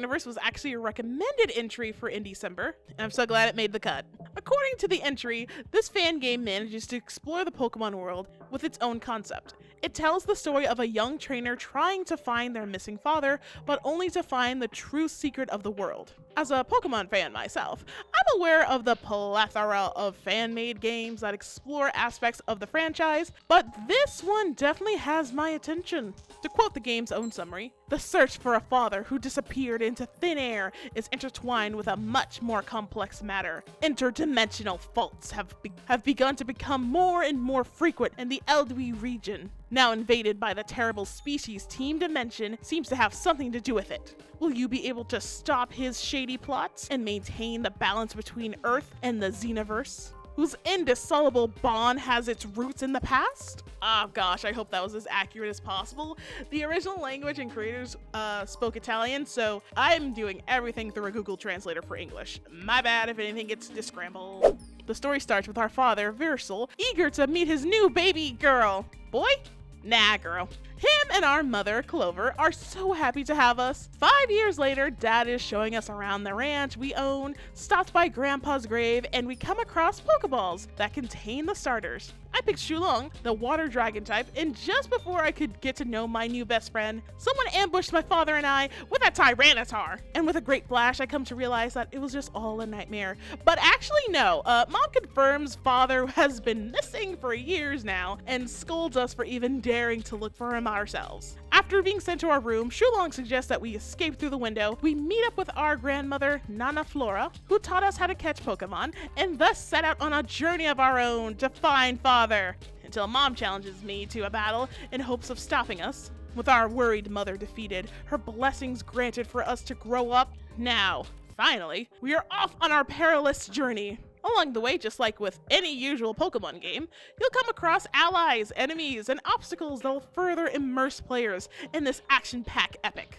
Xenoverse was actually a recommended entry for IndieCember, and I'm so glad it made the cut. According to the entry, this fan game manages to explore the Pokemon world with its own concept. It tells the story of a young trainer trying to find their missing father, but only to find the true secret of the world. As a Pokemon fan myself, I'm aware of the plethora of fan-made games that explore aspects of the franchise, but this one definitely has my attention. To quote the game's own summary, the search for a father who disappeared into thin air is intertwined with a much more complex matter. Interdimensional faults have begun to become more and more frequent in the Eldwe region. Now invaded by the terrible species Team Dimension seems to have something to do with it. Will you be able to stop his shady plots and maintain the balance between Earth and the Xenoverse, whose indissoluble bond has its roots in the past? Oh gosh, I hope that was as accurate as possible. The original language and creators spoke Italian, so I'm doing everything through a Google Translator for English. My bad if anything gets discrambled. The story starts with our father, Virsel, eager to meet his new baby girl. Boy? Nah, girl. Him and our mother, Clover, are so happy to have us. 5 years later, Dad is showing us around the ranch we own, stopped by Grandpa's grave, and we come across Pokeballs that contain the starters. I picked Shulong, the water dragon type, and just before I could get to know my new best friend, someone ambushed my father and I with a Tyranitar. And with a great flash, I come to realize that it was just all a nightmare. But actually no, Mom confirms father has been missing for years now and scolds us for even daring to look for him ourselves. After being sent to our room, Shulong suggests that we escape through the window. We meet up with our grandmother, Nana Flora, who taught us how to catch Pokemon, and thus set out on a journey of our own to find father. Until Mom challenges me to a battle in hopes of stopping us. With our worried mother defeated, her blessings granted for us to grow up, now, finally, we are off on our perilous journey. Along the way, just like with any usual Pokemon game, you'll come across allies, enemies, and obstacles that will further immerse players in this action-packed epic.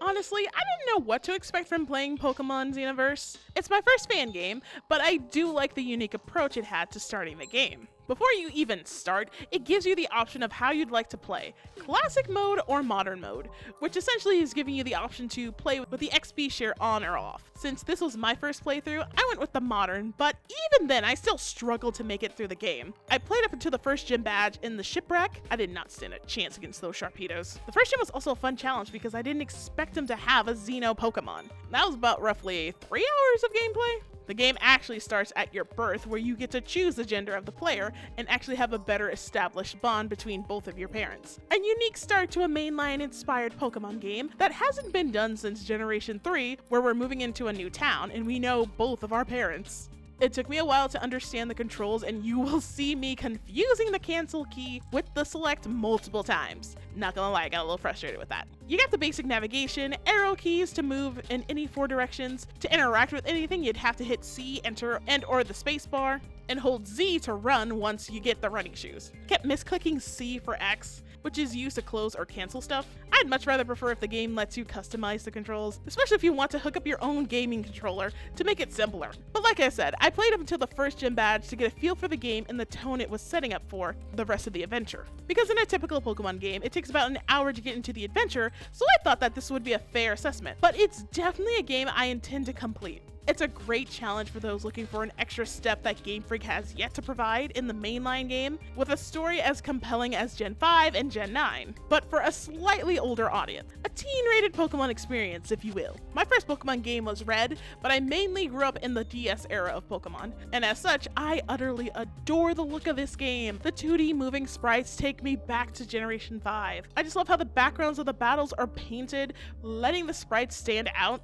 Honestly, I didn't know what to expect from playing Pokémon Xenoverse. It's my first fan game, but I do like the unique approach it had to starting the game. Before you even start, it gives you the option of how you'd like to play, classic mode or modern mode, which essentially is giving you the option to play with the XP share on or off. Since this was my first playthrough, I went with the modern, but even then I still struggled to make it through the game. I played up until the first gym badge in the shipwreck. I did not stand a chance against those Sharpedos. The first gym was also a fun challenge because I didn't expect him to have a Xeno Pokemon. That was about roughly 3 hours of gameplay. The game actually starts at your birth, where you get to choose the gender of the player and actually have a better established bond between both of your parents. A unique start to a mainline-inspired Pokemon game that hasn't been done since Generation 3, where we're moving into a new town and we know both of our parents. It took me a while to understand the controls, and you will see me confusing the cancel key with the select multiple times. Not gonna lie, I got a little frustrated with that. You got the basic navigation, arrow keys to move in any 4 directions. To interact with anything, you'd have to hit C, enter, and or the space bar, and hold Z to run once you get the running shoes. Kept misclicking C for X, which is used to close or cancel stuff. I'd much rather prefer if the game lets you customize the controls, especially if you want to hook up your own gaming controller to make it simpler. But like I said, I played up until the first gym badge to get a feel for the game and the tone it was setting up for the rest of the adventure. Because in a typical Pokemon game, it takes about an hour to get into the adventure, so I thought that this would be a fair assessment. But it's definitely a game I intend to complete. It's a great challenge for those looking for an extra step that Game Freak has yet to provide in the mainline game, with a story as compelling as Gen 5 and Gen 9, but for a slightly older audience. A teen-rated Pokemon experience, if you will. My first Pokemon game was Red, but I mainly grew up in the DS era of Pokemon, and as such, I utterly adore the look of this game. The 2D moving sprites take me back to Generation 5. I just love how the backgrounds of the battles are painted, letting the sprites stand out.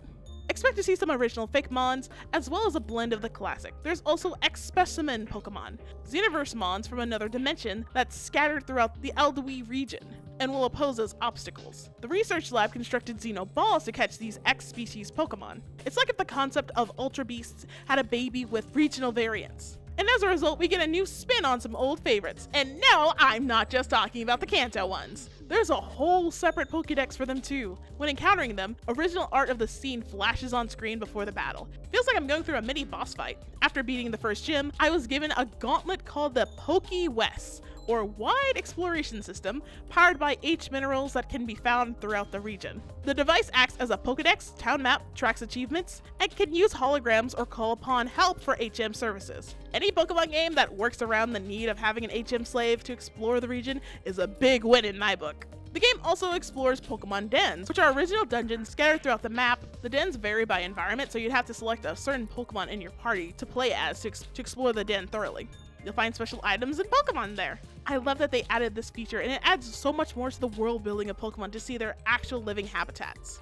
Expect to see some original fake mons, as well as a blend of the classic. There's also X-Specimen Pokemon, Xenoverse mons from another dimension that's scattered throughout the Eldwe region, and will oppose as obstacles. The research lab constructed Xeno Balls to catch these X-species Pokemon. It's like if the concept of Ultra Beasts had a baby with regional variants. And as a result, we get a new spin on some old favorites. And no, I'm not just talking about the Kanto ones. There's a whole separate Pokédex for them too. When encountering them, original art of the scene flashes on screen before the battle. Feels like I'm going through a mini boss fight. After beating the first gym, I was given a gauntlet called the Poké West, or wide exploration system powered by H minerals that can be found throughout the region. The device acts as a Pokedex, town map, tracks achievements, and can use holograms or call upon help for HM services. Any Pokemon game that works around the need of having an HM slave to explore the region is a big win in my book. The game also explores Pokemon dens, which are original dungeons scattered throughout the map. The dens vary by environment, so you'd have to select a certain Pokemon in your party to play as to explore the den thoroughly. You'll find special items and Pokemon there. I love that they added this feature, and it adds so much more to the world building of Pokemon to see their actual living habitats.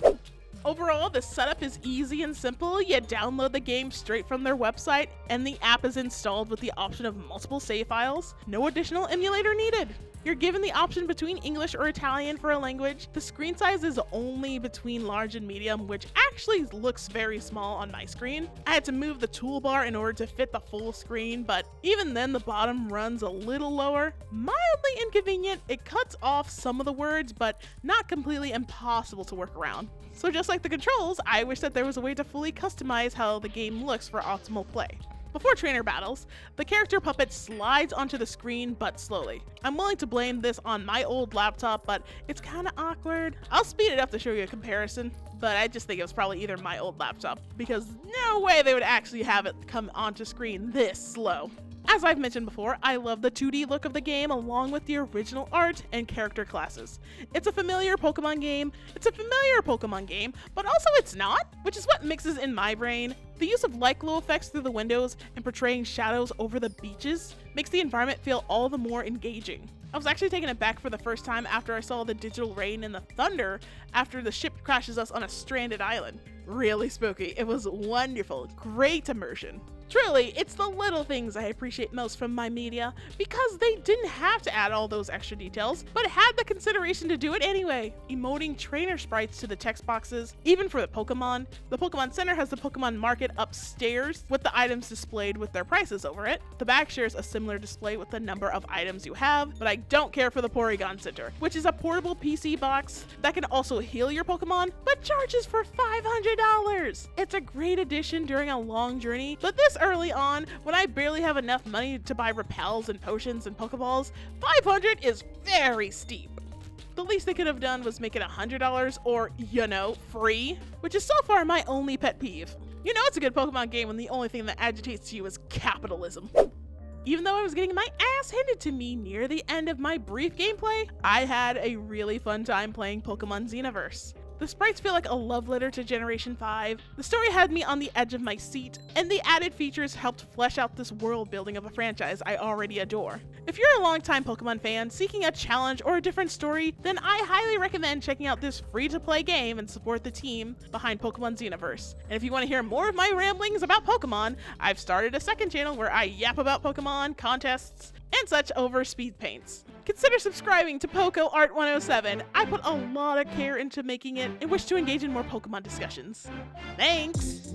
Overall, the setup is easy and simple. You download the game straight from their website, and the app is installed with the option of multiple save files. No additional emulator needed. You're given the option between English or Italian for a language. The screen size is only between large and medium, which actually looks very small on my screen. I had to move the toolbar in order to fit the full screen, but even then the bottom runs a little lower. Mildly inconvenient, it cuts off some of the words, but not completely impossible to work around. So just like the controls, I wish that there was a way to fully customize how the game looks for optimal play. Before trainer battles, the character puppet slides onto the screen but slowly. I'm willing to blame this on my old laptop, but it's kinda awkward. I'll speed it up to show you a comparison, but I just think it was probably either my old laptop, because no way they would actually have it come onto screen this slow. As I've mentioned before, I love the 2D look of the game along with the original art and character classes. It's a familiar Pokemon game, but also it's not, which is what mixes in my brain. The use of light glow effects through the windows and portraying shadows over the beaches makes the environment feel all the more engaging. I was actually taken aback for the first time after I saw the digital rain and the thunder after the ship crashes us on a stranded island. Really spooky. It was wonderful. Great immersion. Truly, it's the little things I appreciate most from my media, because they didn't have to add all those extra details, but had the consideration to do it anyway. Emoting trainer sprites to the text boxes, even for the Pokemon. The Pokemon Center has the Pokemon Market upstairs with the items displayed with their prices over it. The back shares a similar display with the number of items you have, but I don't care for the Porygon Center, which is a portable PC box that can also heal your Pokemon, but charges for $500. It's a great addition during a long journey, but this early on, when I barely have enough money to buy repels and potions and Pokeballs, $500 is very steep. The least they could have done was make it $100 or, free, which is so far my only pet peeve. You know it's a good Pokemon game when the only thing that agitates you is capitalism. Even though I was getting my ass handed to me near the end of my brief gameplay, I had a really fun time playing Pokemon Xenoverse. The sprites feel like a love letter to Generation 5, the story had me on the edge of my seat, and the added features helped flesh out this world building of a franchise I already adore. If you're a longtime Pokemon fan seeking a challenge or a different story, then I highly recommend checking out this free-to-play game and support the team behind Pokemon Xenoverse. And if you want to hear more of my ramblings about Pokemon, I've started a second channel where I yap about Pokemon, contests, and such over speed paints. Consider subscribing to Poco Art 107. I put a lot of care into making it and wish to engage in more Pokemon discussions. Thanks!